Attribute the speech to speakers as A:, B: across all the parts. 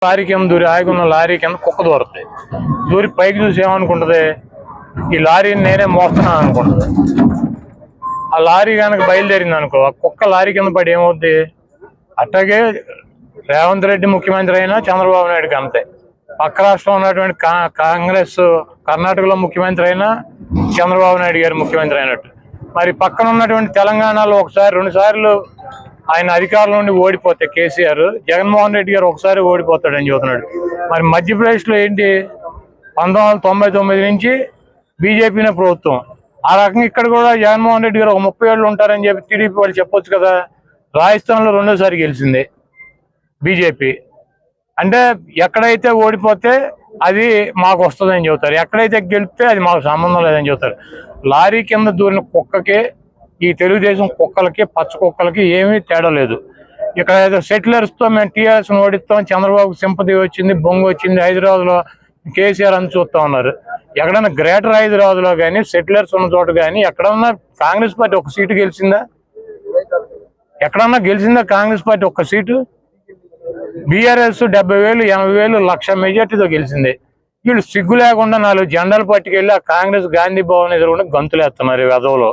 A: Lorry కింద దూరి ఆగున్న lorry కింద కుక్క దూరుతుంది. దూరి పైకి చూసి ఏమనుకుంటుంది, ఈ లారీని నేనే మోస్తున్నాను అనుకుంటుంది. ఆ లారీ కనుక బయలుదేరింది అనుకో, ఆ కుక్క లారీ కింద పడి ఏమవుద్ది? అట్లాగే రేవంత్ రెడ్డి ముఖ్యమంత్రి అయినా చంద్రబాబు నాయుడుకి అంతే. పక్క రాష్ట్రంలో ఉన్నటువంటి కాంగ్రెస్ కర్ణాటకలో ముఖ్యమంత్రి అయినా చంద్రబాబు నాయుడు గారు ముఖ్యమంత్రి అయినట్టు. మరి పక్కన ఉన్నటువంటి తెలంగాణలో ఒకసారి 2 సార్లు ఆయన అధికారంలో నుండి ఓడిపోతే కేసీఆర్, జగన్మోహన్ రెడ్డి గారు ఒకసారి ఓడిపోతాడని చెబుతున్నాడు. మరి మధ్యప్రదేశ్లో ఏంటి, 1999 నుంచి బీజేపీనే ప్రభుత్వం. ఆ రకంగా ఇక్కడ కూడా జగన్మోహన్ రెడ్డి గారు ఒక 30 ఏళ్ళు ఉంటారని చెప్పి టీడీపీ వాళ్ళు చెప్పొచ్చు కదా. రాజస్థాన్లో 2వ సారి గెలిచింది బీజేపీ. అంటే ఎక్కడైతే ఓడిపోతే అది మాకు వస్తుందని చెబుతారు, ఎక్కడైతే గెలిపితే అది మాకు సంబంధం లేదని చెబుతారు. లారీ కింద దూరిన కుక్కకి ఈ తెలుగుదేశం కుక్కలకి పచ్చ కుక్కలకి ఏమీ తేడా లేదు. ఇక్కడ ఏదో సెటిలర్స్తో మేము టీఆర్ఎస్ని ఓడిస్తాం, చంద్రబాబుకి సింపతి వచ్చింది, బొంగు వచ్చింది, హైదరాబాద్లో కేసీఆర్ అని చూస్తా ఉన్నారు. ఎక్కడన్నా గ్రేటర్ హైదరాబాద్లో కానీ సెటిలర్స్ ఉన్న చోట కానీ ఎక్కడన్నా కాంగ్రెస్ పార్టీ ఒక సీటు గెలిచిందా? ఎక్కడన్నా గెలిచిందా కాంగ్రెస్ పార్టీ ఒక్క సీటు? బీఆర్ఎస్ 70,000, 80,000, 1,00,000 మెజార్టీతో గెలిచింది. వీళ్ళు సిగ్గు లేకుండా 4 జెండాలు పట్టుకెళ్ళి ఆ కాంగ్రెస్ గాంధీ భవన్ ఎదురుకుండా గంతులేస్తున్నారు. వెధవలో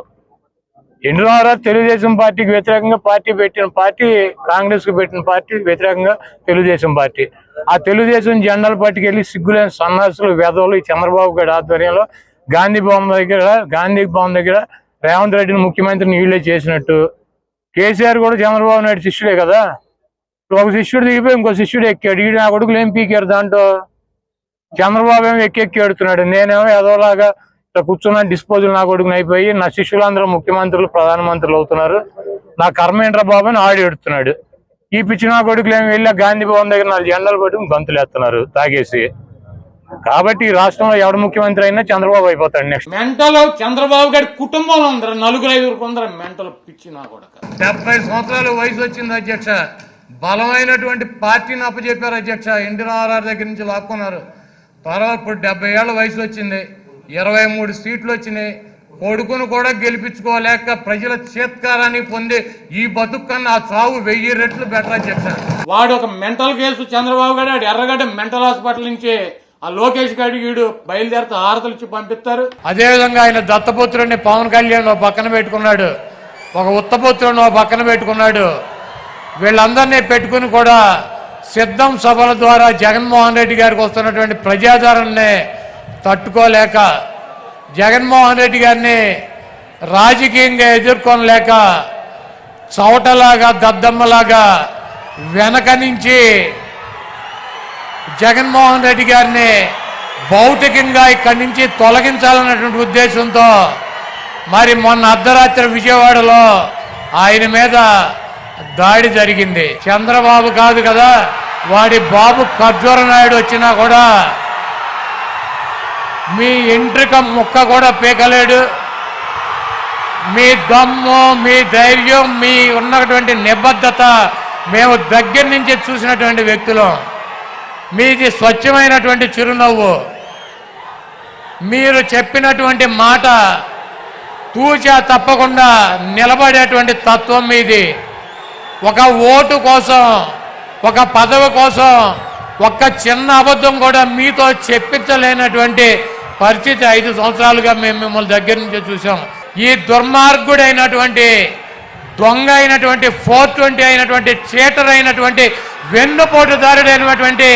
A: ఎన్నిసార్లు తెలుగుదేశం పార్టీకి వ్యతిరేకంగా పార్టీ పెట్టిన పార్టీ, కాంగ్రెస్కి పెట్టిన పార్టీ వ్యతిరేకంగా తెలుగుదేశం పార్టీ. ఆ తెలుగుదేశం జెండాలు పట్టుకెళ్ళి సిగ్గులేని సన్నాసులు వెధవలు ఈ చంద్రబాబు గారి ఆధ్వర్యంలో గాంధీ భవన్ దగ్గర రేవంత్ రెడ్డిని ముఖ్యమంత్రిని వీళ్ళే చేసినట్టు. కేసీఆర్ కూడా చంద్రబాబు నాయుడు శిష్యుడే కదా. ఒక శిష్యుడు దిగిపోయి ఇంకో శిష్యుడు ఎక్కాడు. ఈడు నా కొడుకులు ఏం పీకారు దాంట్లో? చంద్రబాబు ఏమో ఎక్కి ఎడుతున్నాడు, నేనేమో ఏదోలాగా కూర్చున్న డిస్పోజల్ నా కొడుకుని అయిపోయి నా శిష్యులందరూ ముఖ్యమంత్రులు ప్రధానమంత్రులు అవుతున్నారు, నా కర్మ ఏంట్రా బాబు అని ఆడి ఎడుతున్నాడు. ఈ పిచ్చి నా కొడుకులు ఏమి వెళ్ళి గాంధీ భవన్ దగ్గర 4 జెండాలు పట్టుకుని గంతులు ఎత్తున్నారు తాగేసి. కాబట్టి ఈ రాష్ట్రంలో ఎవడు ముఖ్యమంత్రి అయినా చంద్రబాబు అయిపోతాడు నెక్స్ట్.
B: మెంటల్ చంద్రబాబు గారి కుటుంబంలో అందరూ 4-5 మెంటల్ పిచ్చి నా కొడుకు.
A: 70 సంవత్సరాలు వయసు వచ్చింది అధ్యక్ష. బలమైనటువంటి పార్టీని అప్పచెప్పారు అధ్యక్ష. ఎన్టీ రామారావు దగ్గర నుంచి లాక్కున్నారు. తర్వాత ఇప్పుడు 70 ఏళ్ల వయసు వచ్చింది, 23 సీట్లు వచ్చినాయి. కొడుకును కూడా గెలిపించుకోలేక ప్రజల చేత్కారాన్ని పొంది ఈ బతుకన్నా ఆ చావు 1000 రెట్లు బెటర్ అధ్యక్ష.
B: వాడు ఒక మెంటల్ కేసు చంద్రబాబు గారు ఎర్రగడ్డ మెంటల్ హాస్పిటల్ నుంచి ఆ లోకేష్ గారి వీడు బయలుదేరితే హారతలు ఇచ్చి పంపిస్తారు.
A: అదేవిధంగా ఆయన దత్తపుత్రుడిని పవన్ కళ్యాణ్ పక్కన పెట్టుకున్నాడు, ఒక ఉత్తపుత్రుడిని పక్కన పెట్టుకున్నాడు. వీళ్ళందరినీ పెట్టుకుని కూడా సిద్ధం సభల ద్వారా జగన్మోహన్ రెడ్డి గారికి వస్తున్నటువంటి ప్రజాదరణని తట్టుకోలేక, జగన్మోహన్ రెడ్డి గారిని రాజకీయంగా ఎదుర్కొనలేక చవటలాగా దద్దమ్మలాగా వెనక నుంచి జగన్మోహన్ రెడ్డి గారిని భౌతికంగా ఇక్కడి నుంచి తొలగించాలన్నటువంటి ఉద్దేశంతో మరి మొన్న అర్ధరాత్రి విజయవాడలో ఆయన మీద దాడి జరిగింది. చంద్రబాబు కాదు కదా, వాడి బాబు ఖర్జూర నాయుడు వచ్చినా కూడా మీ ఎంట్రిక ముక్క కూడా పీకలేడు. మీ దమ్ము, మీ ధైర్యం, మీ ఉన్నటువంటి నిబద్ధత మేము దగ్గర నుంచి చూసినటువంటి వ్యక్తులం. మీది స్వచ్ఛమైనటువంటి చిరునవ్వు, మీరు చెప్పినటువంటి మాట తూచా తప్పకుండా నిలబడేటువంటి తత్వం మీది. ఒక ఓటు కోసం, ఒక పదవి కోసం ఒక్క చిన్న అబద్ధం కూడా మీతో చెప్పించలేనటువంటి పరిస్థితి 5 సంవత్సరాలుగా మేము మిమ్మల్ని దగ్గర నుంచి చూసాం. ఈ దుర్మార్గుడైనటువంటి దొంగ అయినటువంటి 420 అయినటువంటి చీటర్ అయినటువంటి వెన్నుపోటుదారుడైనటువంటి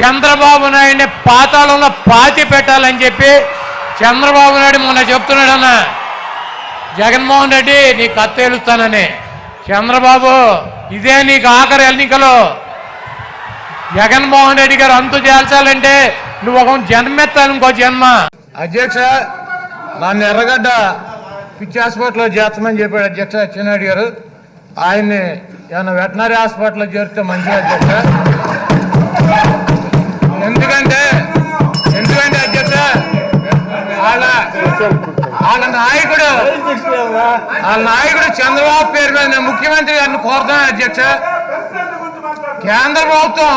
A: చంద్రబాబు నాయుడిని పాతాళంలో పాతి పెట్టాలని చెప్పి చంద్రబాబు నాయుడు మొన్న చెప్తున్నాడన్న, జగన్మోహన్ రెడ్డి నీకు కత్తేలుస్తానని. చంద్రబాబు ఇదే నీకు ఆఖరి ఎన్నికలు. జగన్మోహన్ రెడ్డి గారు అంతు చేల్చాలంటే నువ్వు ఒక జన్మెత్తాను, ఇంకో జన్మ. అధ్యక్ష, నన్ను ఎర్రగడ్డ పిచ్చి హాస్పిటల్లో చేర్చమని చెప్పాడు అధ్యక్ష అచ్చెన్నాయుడు గారు. ఆయన్ని ఏమన్నా వెటనరీ హాస్పిటల్లో చేరితే మంచిది అధ్యక్ష. ఎందుకంటే అధ్యక్ష వాళ్ళ నాయకుడు చంద్రబాబు పేరు మీద ముఖ్యమంత్రి గారిని కోరుతాను అధ్యక్ష. కేంద్ర ప్రభుత్వం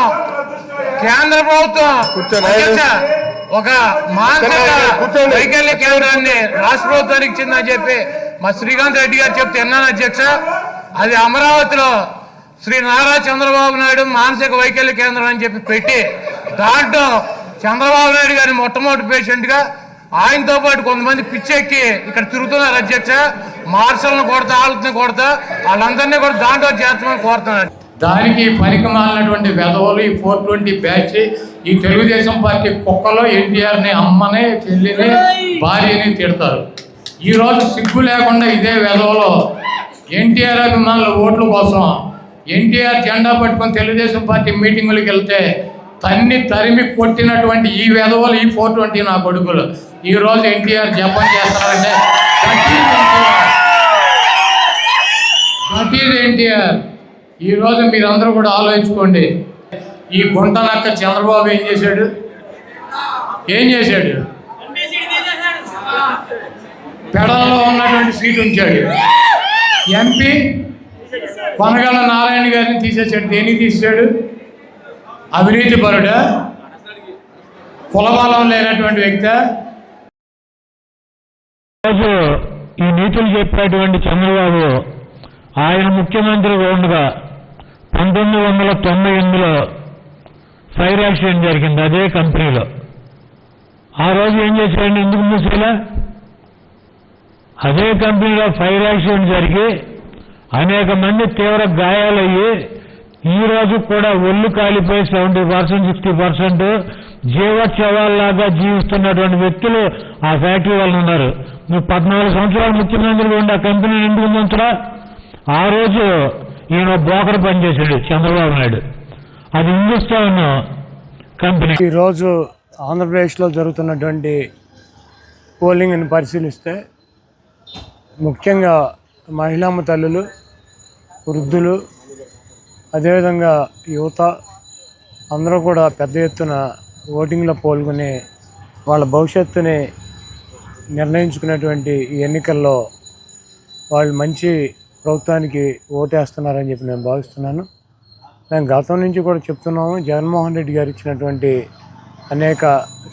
A: అధ్యక్ష ఒక మానసిక వైకల్య కేంద్రాన్ని రాష్ట్ర ప్రభుత్వానికి ఇచ్చిందని చెప్పి మా శ్రీకాంత్ రెడ్డి గారు చెప్తే విన్నాను అధ్యక్ష. అది అమరావతిలో
B: శ్రీ నారా చంద్రబాబు నాయుడు మానసిక వైకల్య కేంద్రం అని చెప్పి పెట్టి దాంట్లో చంద్రబాబు నాయుడు గారిని మొట్టమొదటి పేషెంట్గా ఆయనతో పాటు కొంతమంది పిచ్చెక్కి ఇక్కడ తిరుగుతున్నారు అధ్యక్ష. మార్షల్ని కొడతా, వాళ్ళని కొడతా, వాళ్ళందరినీ కూడా దాంట్లో చేర్చమని కోరుతున్నారు. దానికి పనికి మాలినటువంటి వెధవలు ఈ 420 బ్యాచ్, ఈ తెలుగుదేశం పార్టీ కుక్కలో ఎన్టీఆర్ని అమ్మని, చెల్లిని, భార్యని తిడతారు. ఈరోజు సిగ్గు లేకుండా ఇదే వెధవలో ఎన్టీఆర్ అభిమానుల ఓట్ల కోసం ఎన్టీఆర్ జెండా పట్టుకొని తెలుగుదేశం పార్టీ మీటింగులకు వెళ్తే తరిమి కొట్టినటువంటి ఈ వెధవలు, ఈ 420 నా కొడుకులు ఈరోజు ఎన్టీఆర్ జపం చేస్తున్నారంటే దట్ ఈజ్ ఎన్టీఆర్. ఈరోజు మీరందరూ కూడా ఆలోచించుకోండి. ఈ గుంట నక్క చంద్రబాబు ఏం చేశాడు? పెడల్లో ఉన్నటువంటి సీట్ ఉంచాడు. ఎంపీ కొనగల నారాయణ గారిని తీసేసాడు. దేనికి తీసాడు? అవినీతి పరుడా? కులబలం లేనటువంటి వ్యక్తి.
C: రోజు ఈ నీతులు చెప్పేటువంటి చంద్రబాబు ఆయన ముఖ్యమంత్రిగా ఉండగా 1998లో ఫైర్ యాక్సిడెంట్ జరిగింది అదే కంపెనీలో. ఆ రోజు ఏం చేశారండి? ఎందుకు మూసేలా? అదే కంపెనీలో ఫైర్ యాక్సిడెంట్ జరిగి అనేక మంది తీవ్ర గాయాలయ్యి ఈ రోజు కూడా ఒళ్ళు కాలిపోయి 70%, 60% జీవోత్సవాల్లాగా జీవిస్తున్నటువంటి వ్యక్తులు ఆ ఫ్యాక్టరీ వాళ్ళు ఉన్నారు. నువ్వు 14 సంవత్సరాలు ముఖ్యమంత్రిగా ఉండి ఆ కంపెనీని ఎందుకు ఉంచరా? ఆ రోజు ఈయన బ్రోకర్ పనిచేశాడు చంద్రబాబు నాయుడు. అది హిందుస్థాన్ కంపెనీ.
D: ఈరోజు ఆంధ్రప్రదేశ్లో జరుగుతున్నటువంటి పోలింగ్ని పరిశీలిస్తే ముఖ్యంగా మహిళామ తల్లులు, వృద్ధులు, అదేవిధంగా యువత అందరూ కూడా పెద్ద ఎత్తున ఓటింగ్లో పాల్గొని వాళ్ళ భవిష్యత్తుని నిర్ణయించుకునేటువంటి ఈ ఎన్నికల్లో వాళ్ళు మంచి ప్రభుత్వానికి ఓటేస్తున్నారని చెప్పి నేను భావిస్తున్నాను. మేము గతం నుంచి కూడా చెప్తున్నాము, జగన్మోహన్ రెడ్డి గారు ఇచ్చినటువంటి అనేక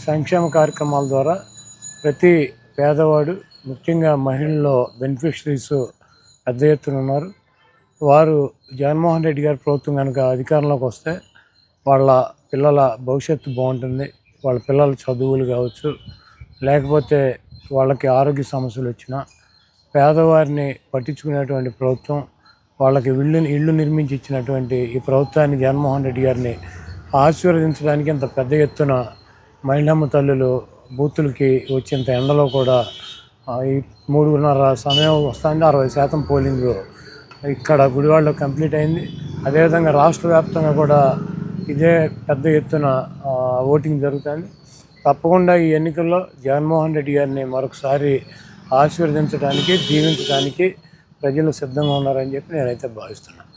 D: సంక్షేమ కార్యక్రమాల ద్వారా ప్రతి పేదవాడు, ముఖ్యంగా మహిళల్లో బెనిఫిషరీస్ పెద్ద ఎత్తున ఉన్నారు. వారు జగన్మోహన్ రెడ్డి గారి ప్రభుత్వం కనుక అధికారంలోకి వస్తే వాళ్ళ పిల్లల భవిష్యత్తు బాగుంటుంది. వాళ్ళ పిల్లల చదువులు కావచ్చు, లేకపోతే వాళ్ళకి ఆరోగ్య సమస్యలు వచ్చినా పేదవారిని పట్టించుకునేటువంటి ప్రభుత్వం, వాళ్ళకి ఇళ్ళు నిర్మించి ఇచ్చినటువంటి ఈ ప్రభుత్వాన్ని జగన్మోహన్ రెడ్డి గారిని ఆశీర్వదించడానికి ఇంత పెద్ద ఎత్తున మహిళమ్మ తల్లులు బూతులకి వచ్చేంత ఎండలో కూడా ఈ 3:30 సమయం వస్తుంది. 60% పోలింగ్ ఇక్కడ గుడివాడలో కంప్లీట్ అయింది. అదేవిధంగా రాష్ట్ర వ్యాప్తంగా కూడా ఇదే పెద్ద ఎత్తున ఓటింగ్ జరుగుతుంది. తప్పకుండా ఈ ఎన్నికల్లో జగన్మోహన్ రెడ్డి గారిని మరొకసారి ఆశీర్వదించడానికి, దీవించడానికి ప్రజలు సిద్ధంగా ఉన్నారని చెప్పి నేనైతే భావిస్తున్నాను.